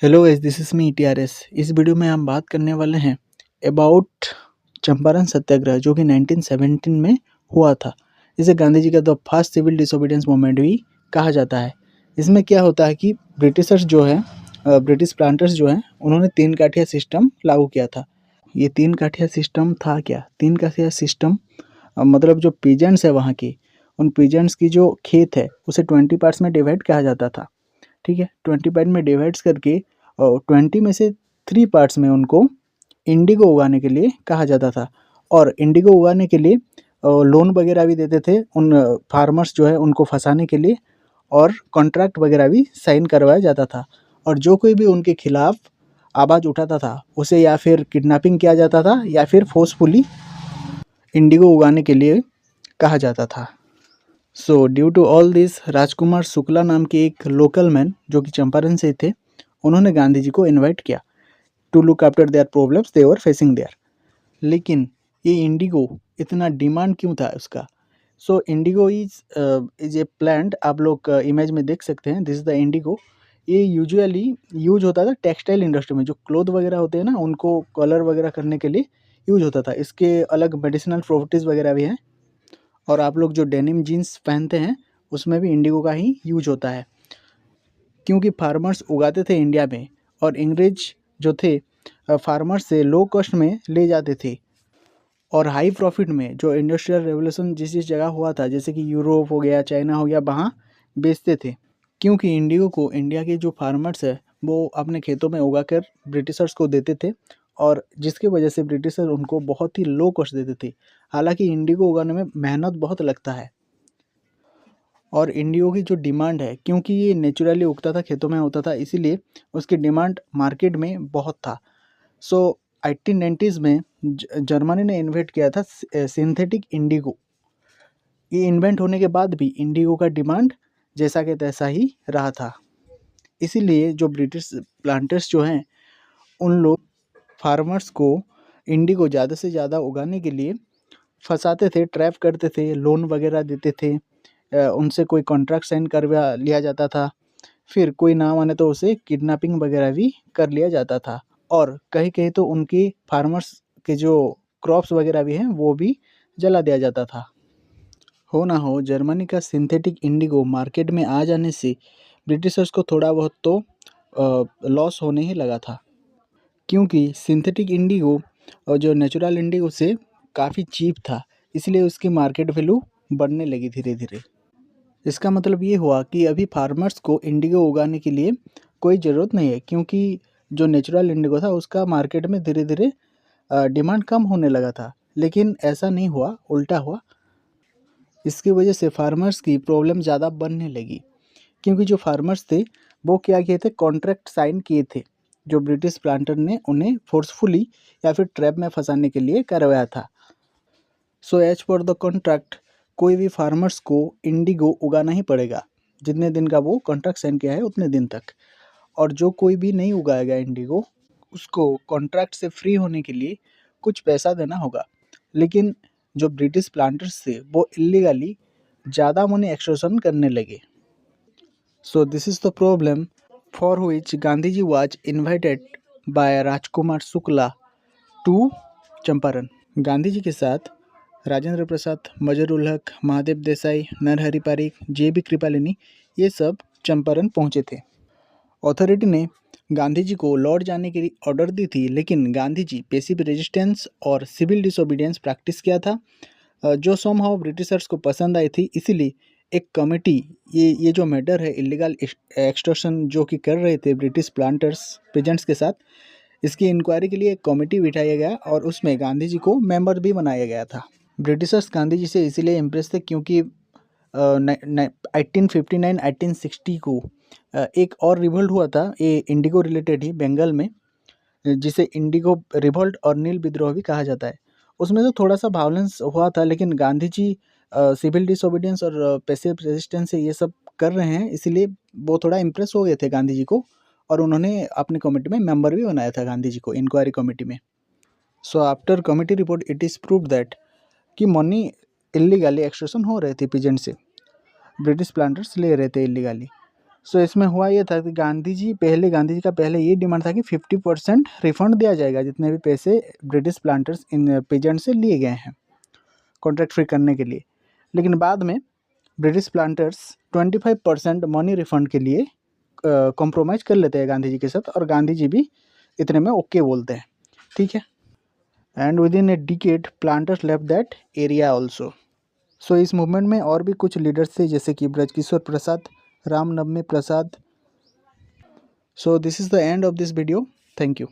Hello guys, this is me TRS. इस video में हम बात करने वाले हैं अबाउट चंपारण सत्याग्रह जो कि 1917 में हुआ था। इसे गांधी जी का the first civil disobedience movement भी कहा जाता है। इसमें क्या होता है कि ब्रिटिशर्स जो है ब्रिटिश प्लांटर्स जो हैं उन्होंने तीन काठिया सिस्टम लागू किया था। ये तीन काठिया सिस्टम था क्या? तीन काठिया सिस्टम मतलब जो पीजेंट्स है वहाँ की, उन पीजेंट्स की जो खेत है उसे 20 पार्ट्स में डिवाइड किया जाता था। ठीक है, 20 पार्ट में डिवाइड्स करके 20 में से 3 पार्ट्स में उनको इंडिगो उगाने के लिए कहा जाता था। और इंडिगो उगाने के लिए लोन वगैरह भी देते थे उन फार्मर्स जो है उनको फंसाने के लिए, और कॉन्ट्रैक्ट वगैरह भी साइन करवाया जाता था। और जो कोई भी उनके खिलाफ आवाज़ उठाता था उसे या फिर किडनैपिंग किया जाता था या फिर फोर्सफुली इंडिगो उगाने के लिए कहा जाता था। So due to all this, Rajkumar Shukla नाम के एक लोकल मैन जो कि चंपारण से थे, उन्होंने गांधी जी को इनवाइट किया to look after their problems they were facing there. लेकिन ये इंडिगो इतना डिमांड क्यों था उसका? So indigo is a plant, आप लोग इमेज में देख सकते हैं, दिस इज द इंडिगो। ये यूजुअली यूज होता था टेक्सटाइल इंडस्ट्री में, जो क्लोथ वगैरह होते हैं ना उनको कलर वगैरह करने के लिए यूज होता था। इसके अलग मेडिसिनल प्रॉपर्टीज़ वगैरह भी हैं। और आप लोग जो डेनिम जीन्स पहनते हैं उसमें भी इंडिगो का ही यूज होता है, क्योंकि फार्मर्स उगाते थे इंडिया में और अंग्रेज जो थे फार्मर्स से लो कॉस्ट में ले जाते थे और हाई प्रॉफिट में। जो इंडस्ट्रियल रेवोल्यूशन जिस जिस जगह हुआ था, जैसे कि यूरोप हो गया, चाइना हो गया, वहाँ बेचते थे। क्योंकि इंडिगो को इंडिया के जो फार्मर्स है वो अपने खेतों में उगाकर ब्रिटिशर्स को देते थे, और जिसकी वजह से ब्रिटिशर उनको बहुत ही लो कॉस्ट देते थे। हालांकि इंडिगो उगाने में मेहनत बहुत लगता है, और इंडिगो की जो डिमांड है, क्योंकि ये नेचुरली उगता था, खेतों में होता था, इसीलिए उसकी डिमांड मार्केट में बहुत था। सो 1890s में जर्मनी ने इन्वेंट किया था सिंथेटिक इंडिगो। ये इन्वेंट होने के बाद भी इंडिगो का डिमांड जैसा कि तैसा ही रहा था। इसीलिए जो ब्रिटिश प्लांटर्स जो हैं उन लोग फार्मर्स को इंडिगो ज़्यादा से ज़्यादा उगाने के लिए फंसाते थे, ट्रैप करते थे, लोन वगैरह देते थे, उनसे कोई कॉन्ट्रैक्ट साइन करवा लिया जाता था। फिर कोई ना माने तो उसे किडनैपिंग वगैरह भी कर लिया जाता था। और कहीं-कहीं तो उनकी फार्मर्स के जो क्रॉप्स वगैरह भी हैं वो भी जला दिया जाता था। हो ना हो, जर्मनी का सिंथेटिक इंडिगो मार्केट में आ जाने से ब्रिटिशर्स को थोड़ा बहुत तो लॉस होने ही लगा था, क्योंकि सिंथेटिक इंडिगो और जो नेचुरल इंडिगो से काफ़ी चीप था, इसलिए उसकी मार्केट वैल्यू बढ़ने लगी धीरे-धीरे। इसका मतलब ये हुआ कि अभी फार्मर्स को इंडिगो उगाने के लिए कोई ज़रूरत नहीं है, क्योंकि जो नेचुरल इंडिगो था उसका मार्केट में धीरे-धीरे डिमांड कम होने लगा था। लेकिन ऐसा नहीं हुआ, उल्टा हुआ। इसकी वजह से फार्मर्स की प्रॉब्लम ज़्यादा बढ़ने लगी, क्योंकि जो फार्मर्स थे वो क्या किए थे, कॉन्ट्रैक्ट साइन किए थे जो ब्रिटिश प्लांटर ने उन्हें फोर्सफुली या फिर ट्रैप में फंसाने के लिए करवाया था। So as per the contract कोई भी फार्मर्स को इंडिगो उगाना ही पड़ेगा, जितने दिन का वो कॉन्ट्रैक्ट साइन किया है उतने दिन तक। और जो कोई भी नहीं उगाएगा इंडिगो, उसको कॉन्ट्रैक्ट से फ्री होने के लिए कुछ पैसा देना होगा। लेकिन जो ब्रिटिश प्लांटर्स थे वो इलीगली ज़्यादा मनी एक्सट्रैक्शन करने लगे। So this is the problem for which Gandhi ji was invited by Rajkumar Shukla to Champaran. Gandhi ji के साथ राजेंद्र प्रसाद, मजर उल हक, महादेव देसाई, नरहरि पारिक, जे बी कृपलानी, ये सब चंपारण पहुंचे थे। अथॉरिटी ने गांधी जी को लौट जाने की ऑर्डर दी थी, लेकिन गांधी जी पेसिव रेजिस्टेंस और सिविल डिसोबीडियंस प्रैक्टिस किया था, जो समहाउ ब्रिटिशर्स को पसंद आई थी। इसीलिए एक कमेटी, ये जो मैटर है इलीगल एक्सटॉर्शन जो कि कर रहे थे ब्रिटिश प्लांटर्स पेजेंट्स के साथ, इसकी इंक्वायरी के लिए एक कमेटी बिठाया गया और उसमें गांधी जी को मेंबर भी बनाया गया था। ब्रिटिशर्स गांधी जी से इसीलिए इम्प्रेस थे क्योंकि 1859 1860 को एक और रिवोल्ट हुआ था, ये इंडिगो रिलेटेड ही, बंगाल में, जिसे इंडिगो रिवोल्ट और नील विद्रोह भी कहा जाता है। उसमें तो थोड़ा सा वायलेंस हुआ था, लेकिन गांधी जी सिविल डिसोबीडियंस और पैसिव रेजिस्टेंस से ये सब कर रहे हैं, इसीलिए वो थोड़ा इम्प्रेस हो गए थे गांधी जी को, और उन्होंने अपनी कमेटी में मेंबर भी बनाया था गांधी जी को, इंक्वायरी कमेटी में। So after committee report it is proved that कि मनी इलीगली एक्सट्रैक्शन हो रहे थे पीजेंट से, ब्रिटिश प्लांटर्स ले रहे थे इलीगली। सो इसमें हुआ ये था कि गांधी जी का पहले ये डिमांड था कि 50% रिफंड दिया जाएगा जितने भी पैसे ब्रिटिश प्लांटर्स इन पेजेंट से लिए गए हैं कॉन्ट्रैक्ट फ्री करने के लिए। लेकिन बाद में ब्रिटिश प्लांटर्स 25% मनी रिफंड के लिए कॉम्प्रोमाइज़ कर लेते हैं गांधी जी के साथ, और गांधी जी भी इतने में ओके बोलते हैं, ठीक है। And with in a decade planters left that area also. So इस मूवमेंट में और भी कुछ लीडर्स थे जैसे कि Brajkishore Prasad, Ramnavmi Prasad. So this is the end of this video. Thank you.